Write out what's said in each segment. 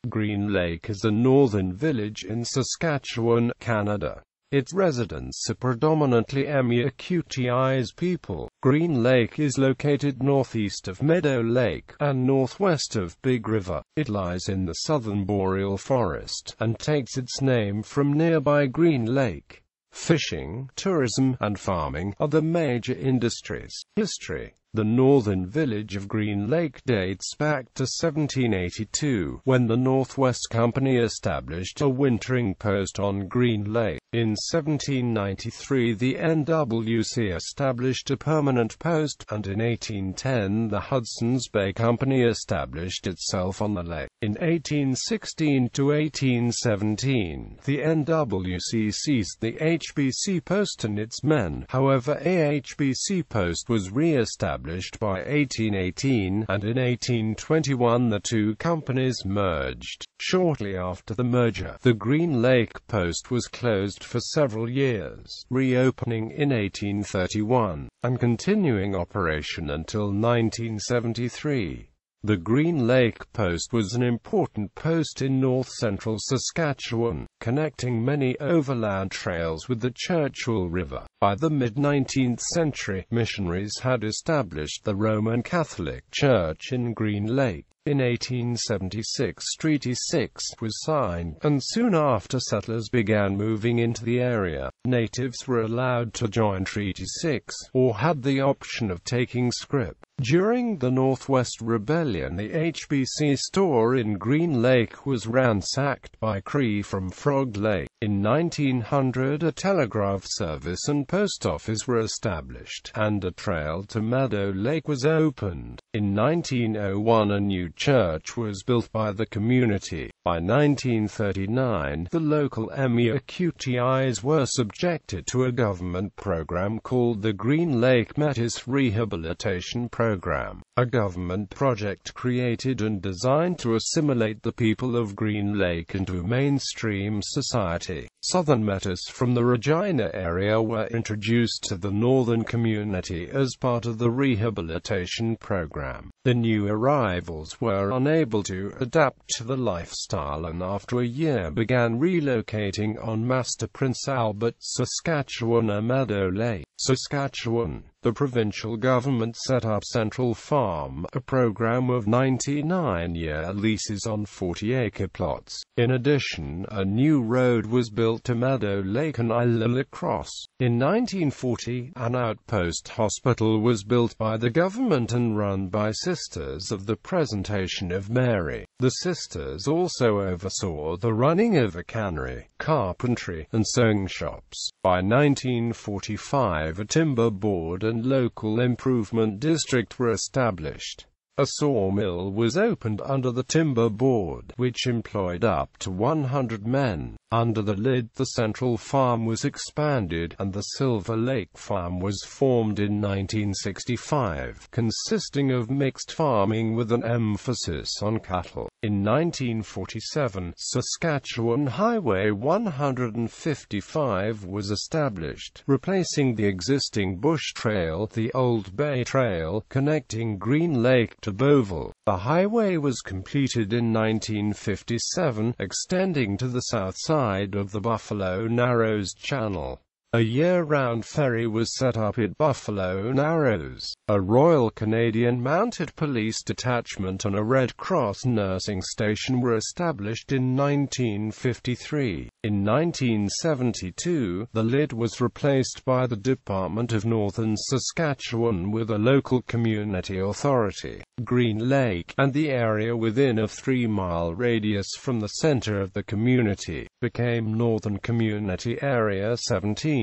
Green Lake is a northern village in Saskatchewan, Canada. Its residents are predominantly Métis people. Green Lake is located northeast of Meadow Lake, and northwest of Big River. It lies in the southern boreal forest, and takes its name from nearby Green Lake. Fishing, tourism, and farming are the major industries. History. The northern village of Green Lake dates back to 1782, when the Northwest Company established a wintering post on Green Lake. In 1793 the NWC established a permanent post, and in 1810 the Hudson's Bay Company established itself on the lake. In 1816 to 1817, the NWC seized the HBC post and its men. However, a HBC post was re-established by 1818, and in 1821 the two companies merged. Shortly after the merger, the Green Lake post was closed for several years, reopening in 1831, and continuing operation until 1973. The Green Lake post was an important post in north-central Saskatchewan, connecting many overland trails with the Churchill River. By the mid-19th century, missionaries had established the Roman Catholic Church in Green Lake. In 1876 Treaty 6 was signed, and soon after settlers began moving into the area. Natives were allowed to join Treaty 6, or had the option of taking scrip. During the Northwest Rebellion, the HBC store in Green Lake was ransacked by Cree from Frog Lake. In 1900 a telegraph service and post office were established, and a trail to Meadow Lake was opened. In 1901 a new church was built by the community. By 1939, the local Métis were subjected to a government program called the Green Lake Métis Rehabilitation Program, a government project created and designed to assimilate the people of Green Lake into mainstream society. Southern Métis from the Regina area were introduced to the northern community as part of the rehabilitation program. The new arrivals were unable to adapt to the lifestyle, and after a year began relocating en masse to Prince Albert, Saskatchewan and Meadow Lake, Saskatchewan. The provincial government set up Central Farm, a program of 99-year leases on 40-acre plots. In addition, a new road was built to Meadow Lake and Isle Cross. In 1940, an outpost hospital was built by the government and run by Sisters of the Presentation of Mary. The sisters also oversaw the running of a cannery, carpentry, and sewing shops. By 1945, a timber board and local improvement district were established. A sawmill was opened under the timber board, which employed up to 100 men. Under the lid, the Central Farm was expanded, and the Silver Lake Farm was formed in 1965, consisting of mixed farming with an emphasis on cattle. In 1947, Saskatchewan Highway 155 was established, replacing the existing bush trail, the Old Bay Trail, connecting Green Lake to Beauville. The highway was completed in 1957, extending to the south side of the Buffalo Narrows Channel. A year-round ferry was set up at Buffalo Narrows. A Royal Canadian Mounted Police detachment and a Red Cross nursing station were established in 1953. In 1972, the lid was replaced by the Department of Northern Saskatchewan with a local community authority. Green Lake, and the area within a 3-mile radius from the center of the community, became Northern Community Area 17.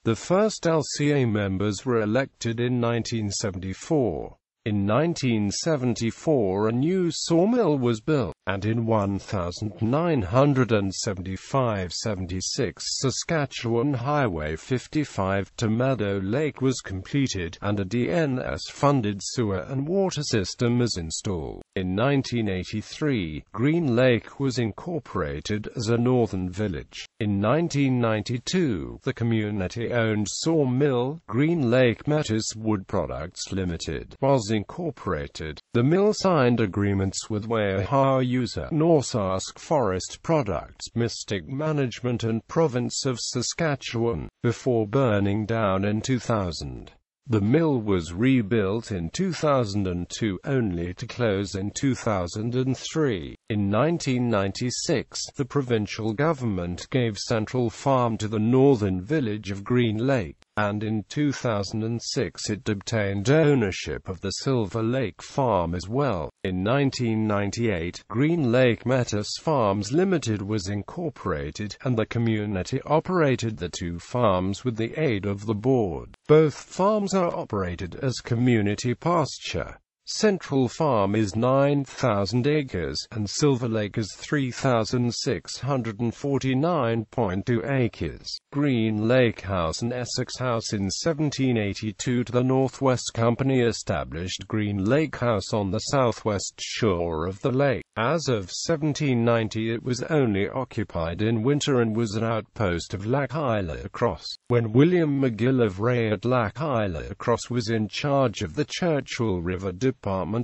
The first LCA members were elected in 1974. In 1974 a new sawmill was built, and in 1975-76 Saskatchewan Highway 55 to Meadow Lake was completed, and a DNS-funded sewer and water system is installed. In 1983, Green Lake was incorporated as a northern village. In 1992, the community-owned sawmill, Green Lake Métis Wood Products Limited, was incorporated. The mill signed agreements with Weyerhaeuser, Norsarsk Forest Products, Mystic Management and Province of Saskatchewan, before burning down in 2000. The mill was rebuilt in 2002, only to close in 2003. In 1996, the provincial government gave Central Farm to the northern village of Green Lake, and in 2006 it obtained ownership of the Silver Lake Farm as well. In 1998, Green Lake Métis Farms Limited was incorporated, and the community operated the two farms with the aid of the board. Both farms are operated as community pasture. Central Farm is 9,000 acres, and Silver Lake is 3,649.2 acres. Green Lake House and Essex House. In 1782, the Northwest Company established Green Lake House on the southwest shore of the lake. As of 1790, it was only occupied in winter and was an outpost of Lac Isle Cross. When William McGill of Ray at Lac Isle Cross was in charge of the Churchill River Department,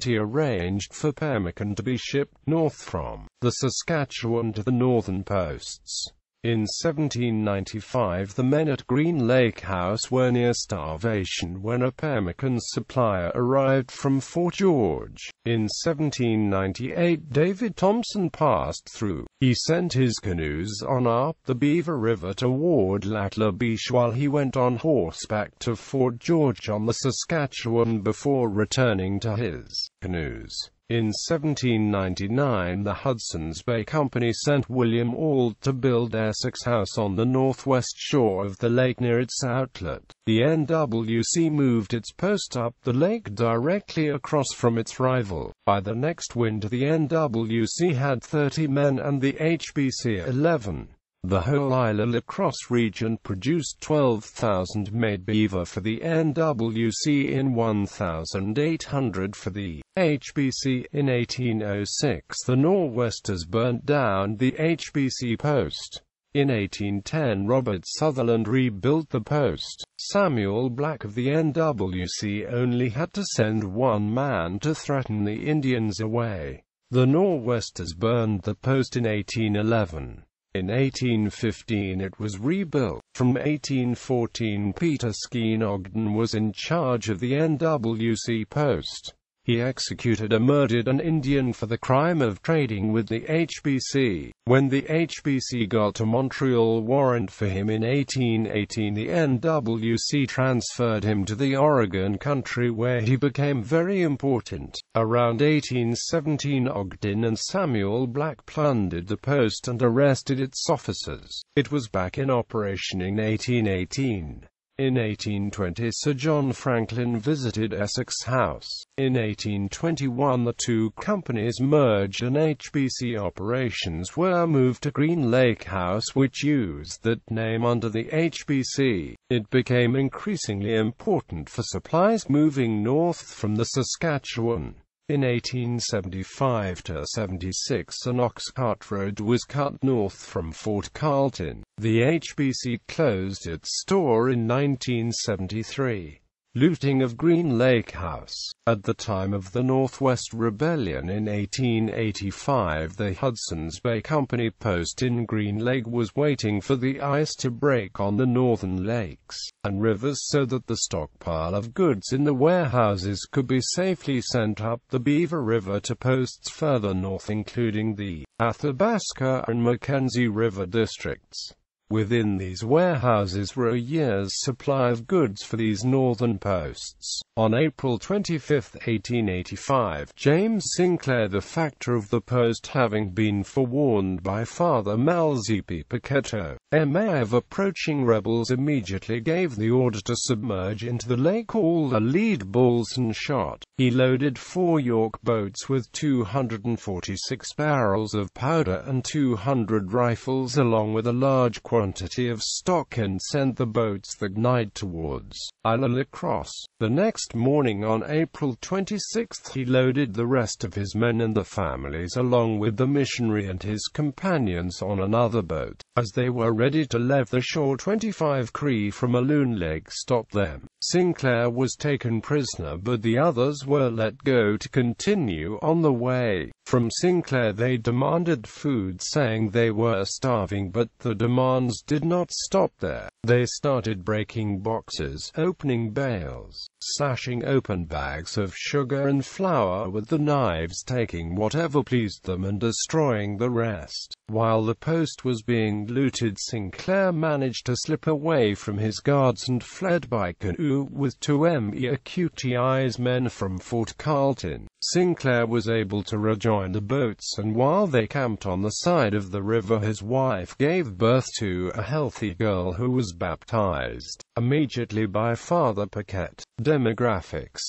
he arranged for pemmican to be shipped north from the Saskatchewan to the northern posts. In 1795, the men at Green Lake House were near starvation when a pemmican supplier arrived from Fort George. In 1798, David Thompson passed through. He sent his canoes on up the Beaver River toward Lac La Biche while he went on horseback to Fort George on the Saskatchewan before returning to his canoes. In 1799, the Hudson's Bay Company sent William Auld to build Essex House on the northwest shore of the lake near its outlet. The NWC moved its post up the lake directly across from its rival. By the next winter, the NWC had 30 men and the HBC 11. The whole Isle Cross region produced 12,000 made beaver for the NWC and 1,800 for the HBC. In 1806, the Nor'westers burnt down the HBC post. In 1810, Robert Sutherland rebuilt the post. Samuel Black of the NWC only had to send one man to threaten the Indians away. The Nor'westers burned the post in 1811. In 1815 it was rebuilt. From 1814, Peter Skene Ogden was in charge of the NWC post. He executed and murdered an Indian for the crime of trading with the HBC. When the HBC got a Montreal warrant for him in 1818, the NWC transferred him to the Oregon country where he became very important. Around 1817, Ogden and Samuel Black plundered the post and arrested its officers. It was back in operation in 1818. In 1820, Sir John Franklin visited Essex House. In 1821, the two companies merged and HBC operations were moved to Green Lake House, which used that name under the HBC. It became increasingly important for supplies moving north from the Saskatchewan. In 1875–76, an ox cart road was cut north from Fort Carlton. The HBC closed its store in 1973. Looting of Green Lake House. At the time of the Northwest Rebellion in 1885, the Hudson's Bay Company post in Green Lake was waiting for the ice to break on the northern lakes and rivers so that the stockpile of goods in the warehouses could be safely sent up the Beaver River to posts further north, including the Athabasca and Mackenzie River districts. Within these warehouses were a year's supply of goods for these northern posts. On April 25, 1885, James Sinclair, the factor of the post, having been forewarned by Father Malzipi Paquetto, M.A. of approaching rebels, immediately gave the order to submerge into the lake all the lead balls and shot. He loaded 4 York boats with 246 barrels of powder and 200 rifles along with a large quantity quantity of stock and sent the boats that night towards Lacrosse. The next morning on April 26 he loaded the rest of his men and the families along with the missionary and his companions on another boat. As they were ready to leave the shore, 25 Cree from Loon Lake stopped them. Sinclair was taken prisoner, but the others were let go to continue on the way. From Sinclair they demanded food, saying they were starving, but the demands did not stop there. They started breaking boxes, opening bales, slashing open bags of sugar and flour with the knives, taking whatever pleased them and destroying the rest. While the post was being looted, Sinclair managed to slip away from his guards and fled by canoe with 2 Metis men from Fort Carlton. Sinclair was able to rejoin the boats, and while they camped on the side of the river, his wife gave birth to a healthy girl who was baptized immediately by Father Paquette. Demographics.